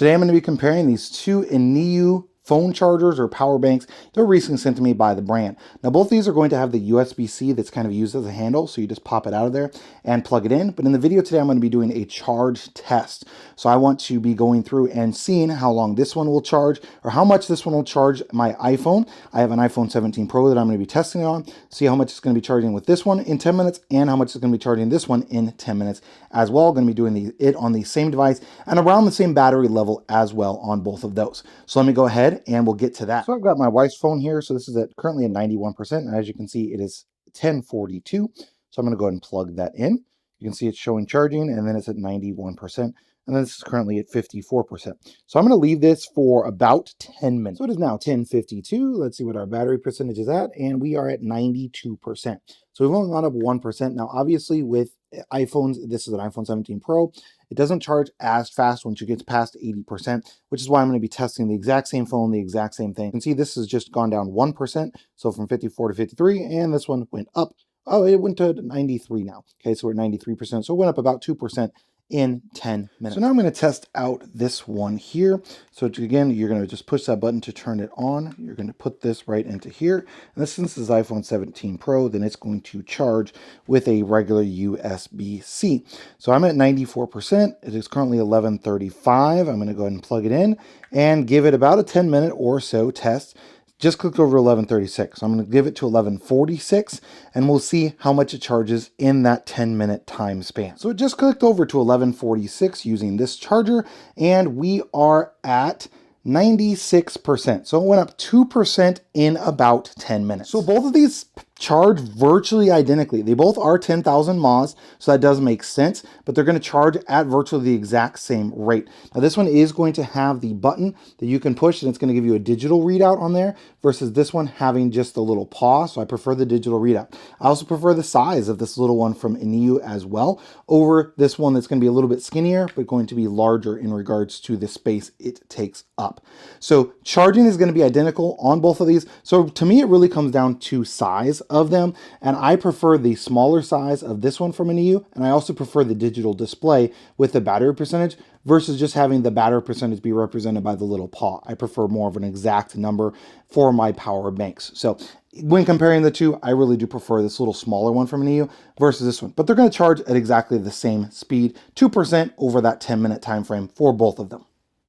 Today I'm going to be comparing these two Iniu phone chargers or power banks that were recently sent to me by the brand. Now both of these are going to have the USB-C that's kind of used as a handle, so you just pop it out of there and plug it in. But in the video today I'm going to be doing a charge test. So I want to be going through and seeing how long this one will charge or how much this one will charge my iPhone. I have an iPhone 17 Pro that I'm going to be testing it on, see how much it's going to be charging with this one in 10 minutes and how much it's going to be charging this one in 10 minutes as well. Going to be doing it on the same device and around the same battery level as well on both of those. So let me go ahead and we'll get to that. So I've got my wife's phone here. So this is currently at 91%. And as you can see, it is 1042. So I'm going to go ahead and plug that in. You can see it's showing charging and then it's at 91%. And then this is currently at 54%. So I'm going to leave this for about 10 minutes. So it is now 10:52. Let's see what our battery percentage is at. And we are at 92%. So we've only gone up 1%. Now, obviously with iPhones, this is an iPhone 17 Pro. It doesn't charge as fast once you get past 80%, which is why I'm going to be testing the exact same phone, the exact same thing. You can see this has just gone down 1%. So from 54 to 53, and this one went up. Oh, it went to 93 now. Okay, so we're at 93%. So it went up about 2% in 10 minutes. So now I'm going to test out this one here. So again, you're going to just push that button to turn it on. You're going to put this right into here. And since this is iPhone 17 Pro, then it's going to charge with a regular USB-C. So I'm at 94%. It is currently 11:35. I'm going to go ahead and plug it in and give it about a 10-minute or so test. Just clicked over 11:36. So I'm going to give it to 11:46 and we'll see how much it charges in that 10-minute time span. So it just clicked over to 11:46 using this charger and we are at 96%. So it went up 2% in about 10 minutes. So both of these charge virtually identically. They both are 10,000 mAh, so that does make sense, but they're going to charge at virtually the exact same rate. Now this one is going to have the button that you can push and it's going to give you a digital readout on there versus this one having just a little paw, so I prefer the digital readout. I also prefer the size of this little one from Iniu as well over this one that's going to be a little bit skinnier but going to be larger in regards to the space it takes up. So charging is going to be identical on both of these. So to me it really comes down to size of them, and I prefer the smaller size of this one from Iniu, and I also prefer the digital display with the battery percentage versus just having the battery percentage be represented by the little paw. I prefer more of an exact number for my power banks. So when comparing the two, I really do prefer this little smaller one from Iniu versus this one, but they're going to charge at exactly the same speed, 2% over that 10-minute time frame for both of them.